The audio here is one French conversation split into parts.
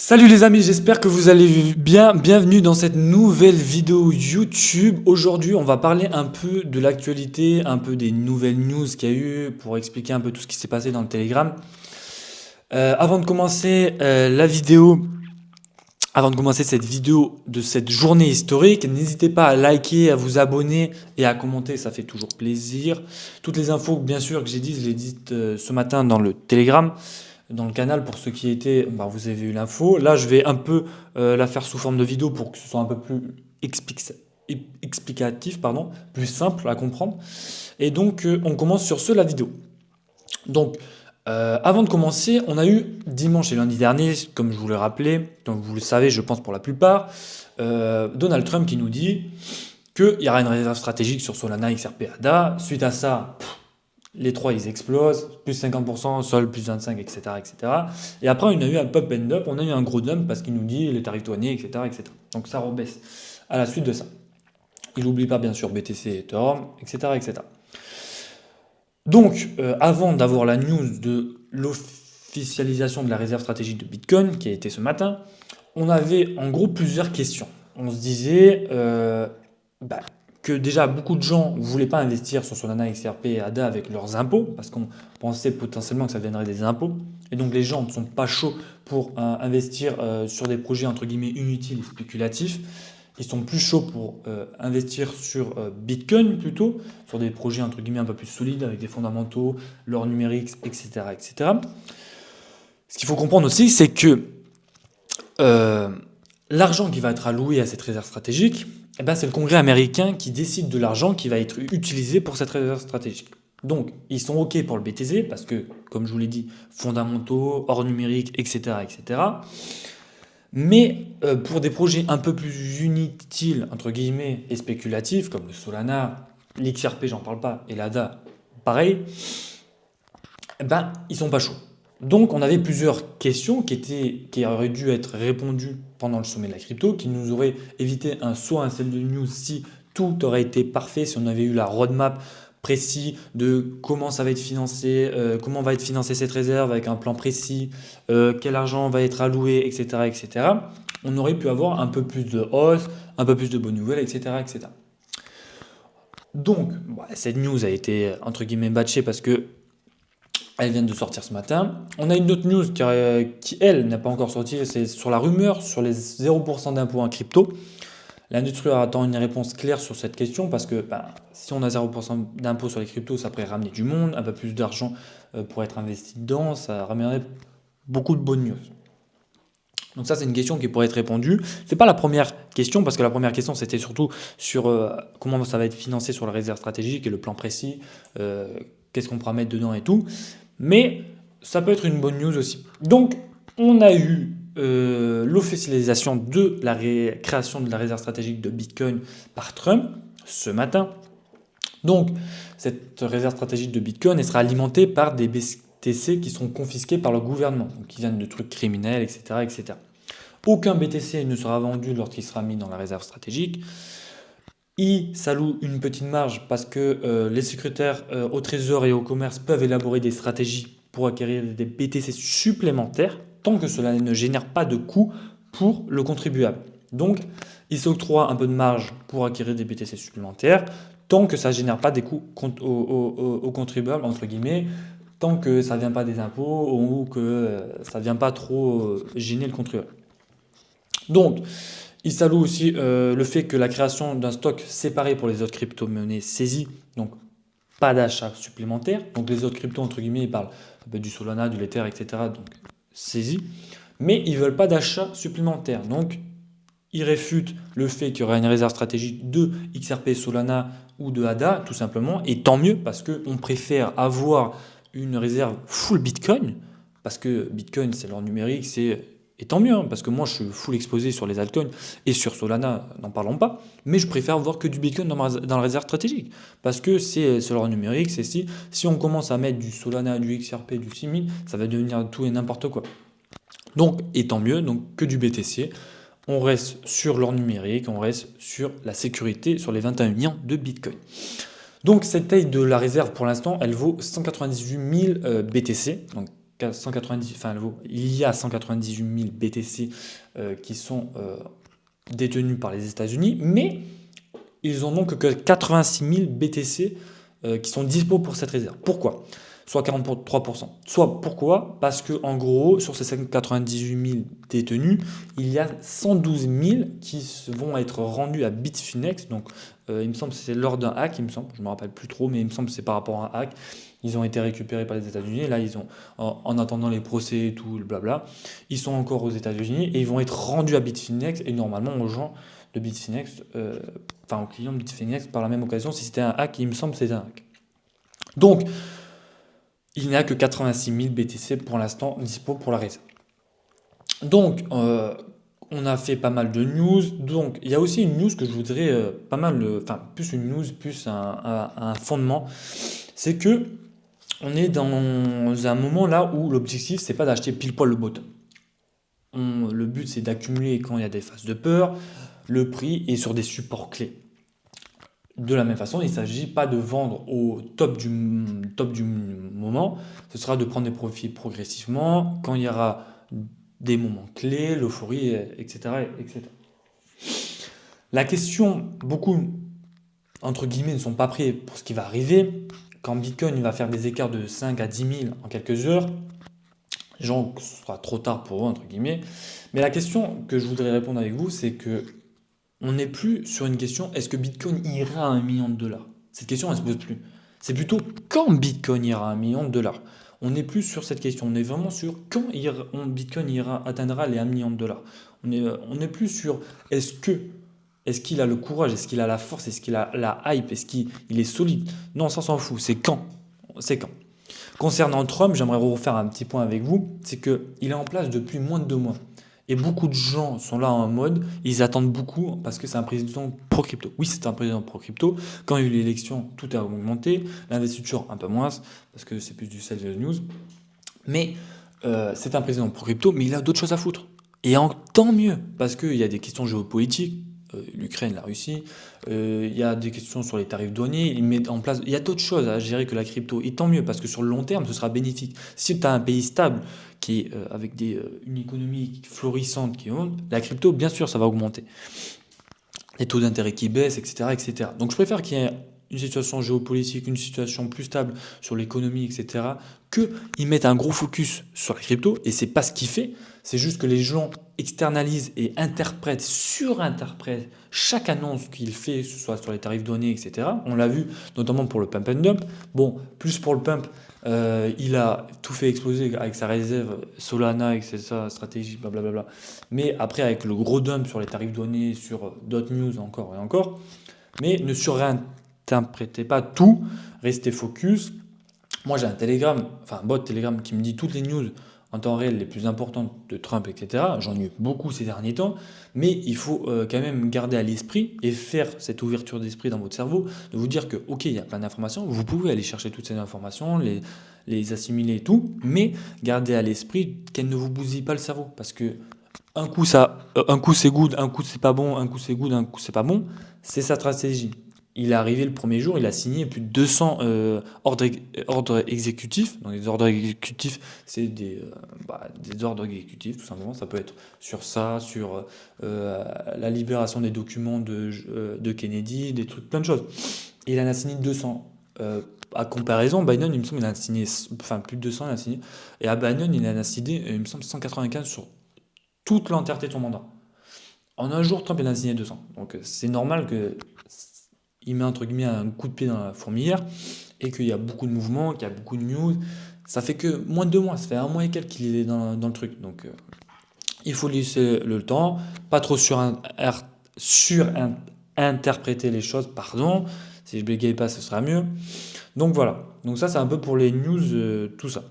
Salut les amis, j'espère que vous allez bien. Bienvenue dans cette nouvelle vidéo YouTube. Aujourd'hui, on va parler un peu de l'actualité, un peu des nouvelles news qu'il y a eu pour expliquer un peu tout ce qui s'est passé dans le Telegram. Avant de commencer la vidéo, avant de commencer cette vidéo de cette journée historique, n'hésitez pas à liker, à vous abonner et à commenter, ça fait toujours plaisir. Toutes les infos, bien sûr, que j'ai dites, je les dites ce matin dans le Telegram, dans le canal. Pour ceux qui étaient, bah, vous avez eu l'info. Là, je vais un peu la faire sous forme de vidéo pour que ce soit un peu plus explicatif, pardon, plus simple à comprendre. Et donc, on commence sur ce, la vidéo. Donc, avant de commencer, on a eu dimanche et lundi dernier, comme je vous l'ai rappelé, donc vous le savez, je pense pour la plupart, Donald Trump qui nous dit qu'il y aura une réserve stratégique sur Solana, XRP, ADA. Suite à ça, les trois ils explosent, plus 50%, Sol plus 25, etc., etc. Et après, on a eu un pop and up, on a eu un gros dump parce qu'il nous dit les tarifs douaniers, etc., etc. Donc ça rebaisse à la suite de ça. Il n'oublie pas bien sûr BTC et Ethereum, etc., etc. Donc, avant d'avoir la news de l'officialisation de la réserve stratégique de Bitcoin, qui a été ce matin, on avait en gros plusieurs questions. On se disait que déjà beaucoup de gens ne voulaient pas investir sur Solana, XRP et ADA avec leurs impôts, parce qu'on pensait potentiellement que ça viendrait des impôts. Et donc les gens ne sont pas chauds pour investir sur des projets entre guillemets inutiles et spéculatifs. Ils sont plus chauds pour investir sur Bitcoin plutôt, sur des projets entre guillemets un peu plus solides avec des fondamentaux, l'or numérique, etc., etc. Ce qu'il faut comprendre aussi, c'est que l'argent qui va être alloué à cette réserve stratégique, eh ben, c'est le Congrès américain qui décide de l'argent qui va être utilisé pour cette réserve stratégique. Donc, ils sont OK pour le BTC parce que, comme je vous l'ai dit, fondamentaux, or numérique, etc., etc. Mais pour des projets un peu plus inutiles, entre guillemets, et spéculatifs, comme le Solana, l'XRP, j'en parle pas, et l'ADA, pareil, ben, ils sont pas chauds. Donc, on avait plusieurs questions qui auraient dû être répondues pendant le sommet de la crypto, qui nous auraient évité soit un sell de news si tout aurait été parfait, si on avait eu la roadmap précis de comment ça va être financé, comment va être financée cette réserve avec un plan précis, quel argent va être alloué, etc., etc. On aurait pu avoir un peu plus de hausse, un peu plus de bonnes nouvelles, etc., etc. Donc, cette news a été entre guillemets batchée parce que elle vient de sortir ce matin. On a une autre news qui elle, n'a pas encore sorti, c'est sur la rumeur sur les 0% d'impôt en crypto. L'industrie attend une réponse claire sur cette question parce que si on a 0% d'impôt sur les cryptos, ça pourrait ramener du monde, un peu plus d'argent pour être investi dedans, ça ramènerait beaucoup de bonnes news. Donc ça, c'est une question qui pourrait être répondue. C'est pas la première question, parce que la première question, c'était surtout sur comment ça va être financé sur la réserve stratégique et le plan précis, qu'est-ce qu'on pourra mettre dedans et tout. Mais ça peut être une bonne news aussi. Donc, on a eu l'officialisation de la création de la réserve stratégique de Bitcoin par Trump ce matin. Donc, cette réserve stratégique de Bitcoin, elle sera alimentée par des BTC qui seront confisqués par le gouvernement, donc qui viennent de trucs criminels, etc., etc. Aucun BTC ne sera vendu lorsqu'il sera mis dans la réserve stratégique. Il s'alloue une petite marge parce que les secrétaires au trésor et au commerce peuvent élaborer des stratégies pour acquérir des BTC supplémentaires tant que cela ne génère pas de coût pour le contribuable. Donc, il s'octroie un peu de marge pour acquérir des BTC supplémentaires tant que ça ne génère pas des coûts aux contribuables, entre guillemets, tant que ça ne vient pas des impôts ou que ça ne vient pas trop gêner le contribuable. Donc, il s'alloue aussi le fait que la création d'un stock séparé pour les autres crypto-monnaies saisies, donc pas d'achat supplémentaire. Donc les autres cryptos, entre guillemets, ils parlent du Solana, du Ether, etc. Donc saisies. Mais ils ne veulent pas d'achat supplémentaire. Donc ils réfutent le fait qu'il y aurait une réserve stratégique de XRP, Solana ou de ADA, tout simplement. Et tant mieux, parce qu'on préfère avoir une réserve full Bitcoin, parce que Bitcoin, c'est l'or numérique, et tant mieux, parce que moi, je suis full exposé sur les altcoins et sur Solana, n'en parlons pas. Mais je préfère avoir que du Bitcoin dans la réserve stratégique. Parce que c'est l'or numérique, c'est si on commence à mettre du Solana, du XRP, du 6000, ça va devenir tout et n'importe quoi. Donc, et tant mieux, donc que du BTC. On reste sur l'or numérique, on reste sur la sécurité, sur les 21 millions de Bitcoin. Donc, cette taille de la réserve, pour l'instant, elle vaut 198 000 BTC. Donc, 190, enfin, il y a 198 000 BTC qui sont détenus par les États-Unis, mais ils ont donc que 86 000 BTC qui sont dispo pour cette réserve. Pourquoi? Soit 43%. Soit pourquoi? Parce que en gros, sur ces 198 000 détenus, il y a 112 000 qui vont être rendus à Bitfinex. Donc, il me semble que c'est lors d'un hack, il me semble, je ne me rappelle plus trop, mais il me semble que c'est par rapport à un hack. Ils ont été récupérés par les États-Unis. Là, ils ont, en attendant les procès et tout, le blabla, ils sont encore aux États-Unis et ils vont être rendus à Bitfinex et normalement aux gens de Bitfinex, enfin aux clients de Bitfinex par la même occasion. Si c'était un hack, il me semble que c'était un hack. Donc, il n'y a que 86 000 BTC pour l'instant dispo pour la réserve. Donc, on a fait pas mal de news. Donc, il y a aussi une news que je voudrais pas mal, enfin, plus une news, plus un fondement. C'est que on est dans un moment là où l'objectif, c'est pas d'acheter pile poil le bottom. Le but, c'est d'accumuler quand il y a des phases de peur, le prix est sur des supports clés. De la même façon, il ne s'agit pas de vendre au top du moment, ce sera de prendre des profits progressivement quand il y aura des moments clés, l'euphorie, etc., etc. La question, beaucoup, entre guillemets, ne sont pas prêts pour ce qui va arriver. Quand Bitcoin va faire des écarts de 5 à 10 000 en quelques heures, genre, ce sera trop tard pour eux, entre guillemets. Mais la question que je voudrais répondre avec vous, c'est que on n'est plus sur une question, est-ce que Bitcoin ira à 1 million de dollars? Cette question, elle ne se pose plus. C'est plutôt quand Bitcoin ira à 1 million de dollars. On n'est plus sur cette question, on est vraiment sur quand Bitcoin atteindra les 1 million de dollars. On n'est plus sur est-ce qu'il a le courage, est-ce qu'il a la force, est-ce qu'il a la hype, est-ce qu'il est solide. Non, ça s'en fout, c'est quand. C'est quand. Concernant Trump, j'aimerais refaire un petit point avec vous, c'est qu'il est en place depuis moins de 2 mois. Et beaucoup de gens sont là en mode, ils attendent beaucoup parce que c'est un président pro-crypto. Oui, c'est un président pro-crypto. Quand il y a eu l'élection, tout a augmenté. L'investiture, un peu moins, parce que c'est plus du sales news. Mais c'est un président pro-crypto, mais il a d'autres choses à foutre. Et tant mieux, parce qu'il y a des questions géopolitiques, l'Ukraine, la Russie, il y a des questions sur les tarifs douaniers, il met en place, il y a d'autres choses à gérer que la crypto, et tant mieux, parce que sur le long terme, ce sera bénéfique. Si tu as un pays stable, qui est avec une économie florissante qui monte, la crypto, bien sûr, ça va augmenter. Les taux d'intérêt qui baissent, etc., etc. Donc je préfère qu'il y ait une situation géopolitique, une situation plus stable sur l'économie, etc., qu'ils mettent un gros focus sur la crypto, et c'est pas ce qu'il fait, c'est juste que les gens externalisent et interprètent, surinterprètent chaque annonce qu'il fait, que ce soit sur les tarifs douaniers, etc. On l'a vu notamment pour le pump and dump. Bon, plus pour le pump, il a tout fait exploser avec sa réserve Solana, avec sa stratégie, blablabla. Mais après, avec le gros dump sur les tarifs douaniers, sur d'autres news encore et encore. Mais ne surinterprétez pas tout, restez focus. Moi, j'ai un bot Telegram qui me dit toutes les news en temps réel les plus importantes de Trump, etc. J'en ai eu beaucoup ces derniers temps, mais il faut quand même garder à l'esprit et faire cette ouverture d'esprit dans votre cerveau, de vous dire que, ok, il y a plein d'informations, vous pouvez aller chercher toutes ces informations, les assimiler et tout, mais gardez à l'esprit qu'elles ne vous bousillent pas le cerveau, parce que un coup c'est good, un coup c'est pas bon, un coup c'est good, un coup c'est pas bon, c'est sa stratégie. Il est arrivé le premier jour, il a signé plus de 200 ordres exécutifs. Donc les ordres exécutifs, c'est des ordres exécutifs, tout simplement. Ça peut être sur ça, sur la libération des documents de Kennedy, des trucs, plein de choses. Et il en a signé 200. À comparaison, Biden, il me semble, il en a signé, enfin plus de 200, il en a signé. Et à Biden, il en a signé, il me semble, 195 sur toute l'entièreté de son mandat. En un jour, Trump, il en a signé 200. Donc c'est normal que il met entre guillemets un coup de pied dans la fourmilière et qu'il y a beaucoup de mouvements, qu'il y a beaucoup de news. Ça fait que moins de 2 mois, ça fait 1 mois et quelques qu'il est dans le truc. Donc il faut laisser le temps, pas trop surinterpréter les choses, pardon. Si je bégaye pas, ce sera mieux. Donc voilà. Donc ça, c'est un peu pour les news, tout ça.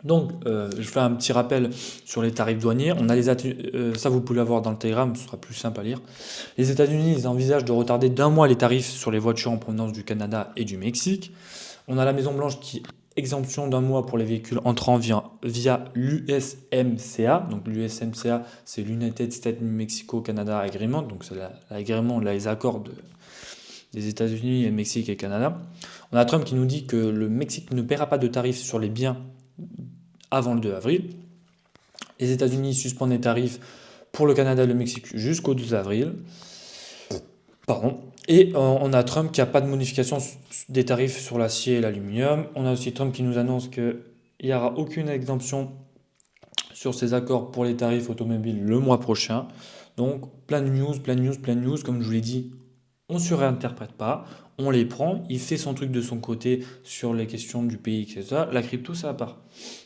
Donc, je fais un petit rappel sur les tarifs douaniers. On a ça, vous pouvez l'avoir dans le Telegram, ce sera plus simple à lire. Les États-Unis, ils envisagent de retarder d'1 mois les tarifs sur les voitures en provenance du Canada et du Mexique. On a la Maison-Blanche qui exemption d'1 mois pour les véhicules entrant via l'USMCA. Donc, l'USMCA, c'est l'United States Mexico Canada Agreement. Donc, c'est l'agrément, les accords des États-Unis, Mexique et Canada. On a Trump qui nous dit que le Mexique ne paiera pas de tarifs sur les biens avant le 2 avril. Les États-Unis suspendent les tarifs pour le Canada et le Mexique jusqu'au 12 avril. Pardon. Et on a Trump qui n'a pas de modification des tarifs sur l'acier et l'aluminium. On a aussi Trump qui nous annonce qu'il n'y aura aucune exemption sur ces accords pour les tarifs automobiles le mois prochain. Donc plein de news. Comme je vous l'ai dit, on ne surinterprète pas, on les prend, il fait son truc de son côté sur les questions du pays, etc. La crypto, c'est à part.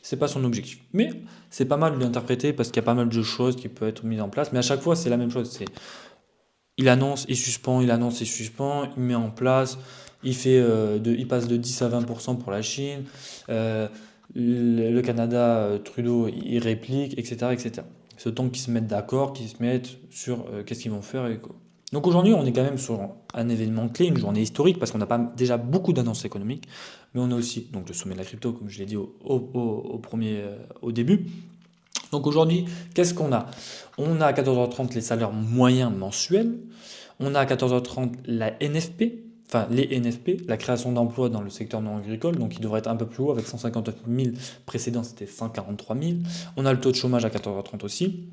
C'est pas son objectif. Mais c'est pas mal de l'interpréter parce qu'il y a pas mal de choses qui peuvent être mises en place. Mais à chaque fois, c'est la même chose. Il annonce, il suspend, il annonce, il suspend, il met en place, il passe de 10 à 20% pour la Chine. Le Canada, Trudeau, il réplique, etc., etc. C'est autant qu'ils se mettent d'accord, qu'ils se mettent sur qu'est-ce qu'ils vont faire et quoi. Donc aujourd'hui, on est quand même sur un événement clé, une journée historique, parce qu'on n'a pas déjà beaucoup d'annonces économiques, mais on a aussi donc, le sommet de la crypto, comme je l'ai dit au début. Donc aujourd'hui, qu'est-ce qu'on a? On a à 14h30 les salaires moyens mensuels, on a à 14h30 la NFP, enfin les NFP, la création d'emplois dans le secteur non agricole, donc il devrait être un peu plus haut avec 159 000, précédent c'était 143 000. On a le taux de chômage à 14h30 aussi.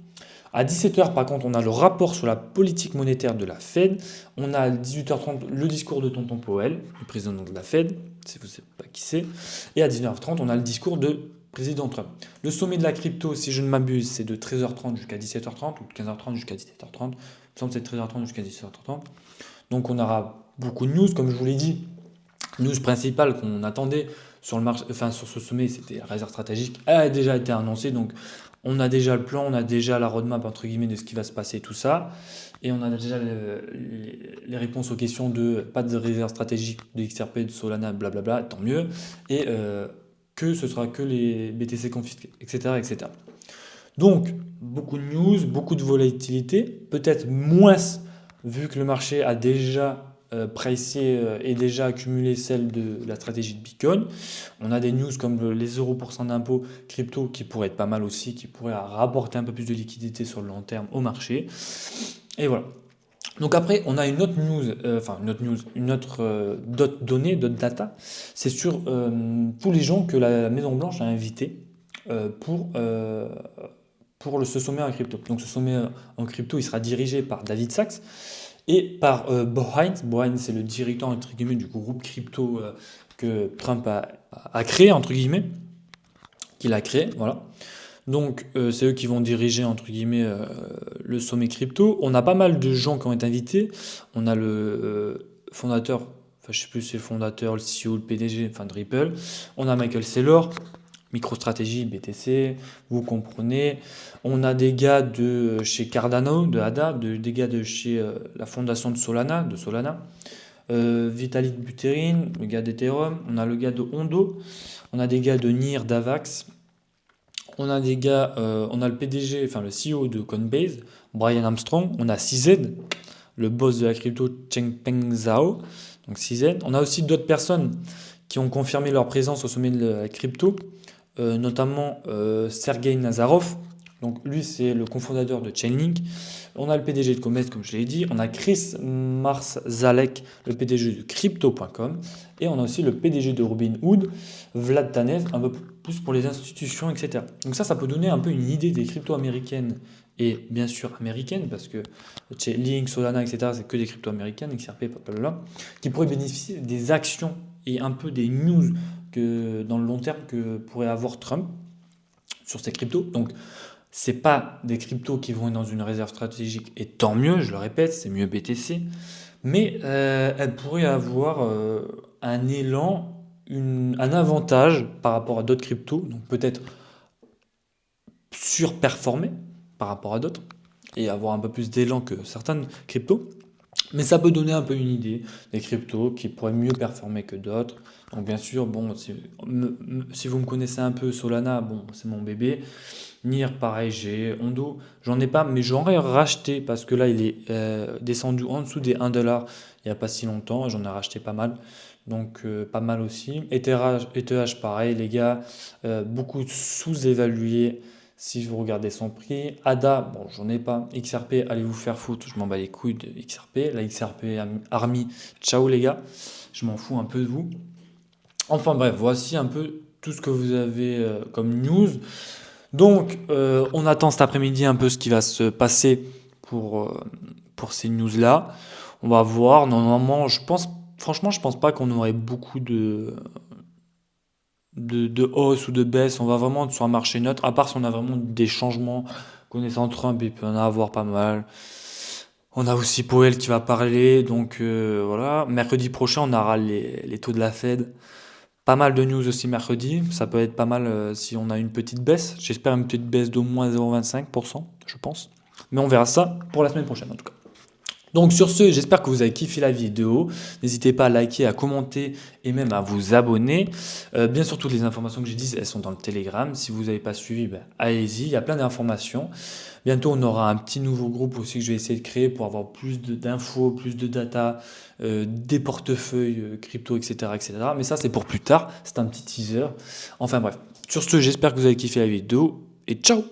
À 17h, par contre, on a le rapport sur la politique monétaire de la Fed. On a à 18h30 le discours de Tonton Powell, le président de la Fed, si vous ne savez pas qui c'est. Et à 19h30, on a le discours de président Trump. Le sommet de la crypto, si je ne m'abuse, c'est de 13h30 jusqu'à 17h30 ou de 15h30 jusqu'à 17h30. Il me semble que c'est de 13h30 jusqu'à 17h30. Donc on aura beaucoup de news, comme je vous l'ai dit. News principale qu'on attendait sur le marché, enfin sur ce sommet, c'était la réserve stratégique. Elle a déjà été annoncée, donc on a déjà le plan, on a déjà la roadmap entre guillemets de ce qui va se passer, tout ça. Et on a déjà les réponses aux questions de pas de réserve stratégique de XRP, de Solana, blablabla, tant mieux. Et que ce sera que les BTC confisqués, etc., etc. Donc, beaucoup de news, beaucoup de volatilité, peut-être moins vu que le marché a déjà pricé et déjà accumulé celle de la stratégie de Bitcoin. On a des news comme les 0% d'impôt crypto qui pourraient être pas mal aussi, qui pourraient rapporter un peu plus de liquidité sur le long terme au marché. Et voilà. Donc après, on a une autre news, d'autres données, d'autres data. C'est sur tous les gens que la Maison Blanche a invités pour ce sommet en crypto. Donc ce sommet en crypto, il sera dirigé par David Sachs et par Bo Hines. Bo Hines, c'est le directeur entre guillemets du groupe crypto que Trump a créé entre guillemets, qu'il a créé, voilà. Donc c'est eux qui vont diriger entre guillemets le sommet crypto. On a pas mal de gens qui ont été invités. On a le fondateur, enfin je sais plus si c'est le fondateur, le CEO, le PDG, enfin de Ripple. On a Michael Saylor, MicroStrategy, BTC, vous comprenez. On a des gars de chez Cardano, de ADA, des gars de chez la fondation de Solana, Vitalik Buterin, le gars d'Ethereum. On a le gars de Ondo. On a des gars de NIR, d'Avax. On a des gars, on a le PDG, enfin le CEO de Coinbase, Brian Armstrong. On a CZ, le boss de la crypto Changpeng Zhao, donc CZ. On a aussi d'autres personnes qui ont confirmé leur présence au sommet de la crypto, notamment Sergei Nazarov. Donc lui, c'est le cofondateur de Chainlink. On a le PDG de Coinbase, comme je l'ai dit. On a Chris Marszalek, le PDG de Crypto.com. Et on a aussi le PDG de Robinhood, Vlad Tanev, un peu plus pour les institutions, etc. Donc ça peut donner un peu une idée des cryptos américaines et bien sûr américaines, parce que chez Link, Solana, etc., c'est que des cryptos américaines, XRP, blablabla, qui pourraient bénéficier des actions et un peu des news que dans le long terme que pourrait avoir Trump sur ces cryptos. Donc c'est pas des cryptos qui vont être dans une réserve stratégique, et tant mieux, je le répète, c'est mieux BTC, mais elles pourraient avoir un élan, un avantage par rapport à d'autres cryptos, donc peut-être surperformer par rapport à d'autres, et avoir un peu plus d'élan que certaines cryptos. Mais ça peut donner un peu une idée des cryptos qui pourraient mieux performer que d'autres. Donc bien sûr, bon, si vous me connaissez un peu, Solana, bon, c'est mon bébé. NIR, pareil, j'ai Ondo, j'en ai pas, mais j'aurais racheté parce que là, il est descendu en dessous des 1$ il n'y a pas si longtemps. J'en ai racheté pas mal, donc pas mal aussi. ETH, pareil, les gars, beaucoup sous-évalué si vous regardez son prix. ADA, bon, j'en ai pas. XRP, allez vous faire foutre, je m'en bats les couilles de XRP. La XRP Army, ciao les gars, je m'en fous un peu de vous. Enfin bref, voici un peu tout ce que vous avez comme news. Donc, on attend cet après-midi un peu ce qui va se passer pour, euh, pour ces news-là. On va voir. Normalement, franchement, je pense pas qu'on aurait beaucoup de hausse ou de baisse. On va vraiment être sur un marché neutre, à part si on a vraiment des changements. Connaissant Trump, il peut en avoir pas mal. On a aussi Powell qui va parler, donc voilà. Mercredi prochain, on aura les taux de la Fed. Pas mal de news aussi mercredi. Ça peut être pas mal si on a une petite baisse. J'espère une petite baisse d'au moins 0,25%, je pense. Mais on verra ça pour la semaine prochaine en tout cas. Donc sur ce, j'espère que vous avez kiffé la vidéo. N'hésitez pas à liker, à commenter et même à vous abonner. Bien sûr, toutes les informations que j'ai dites, elles sont dans le Telegram. Si vous n'avez pas suivi, ben, allez-y, il y a plein d'informations. Bientôt, on aura un petit nouveau groupe aussi que je vais essayer de créer pour avoir plus d'infos, plus de data, des portefeuilles crypto, etc., etc. Mais ça, c'est pour plus tard. C'est un petit teaser. Enfin bref. Sur ce, j'espère que vous avez kiffé la vidéo et ciao!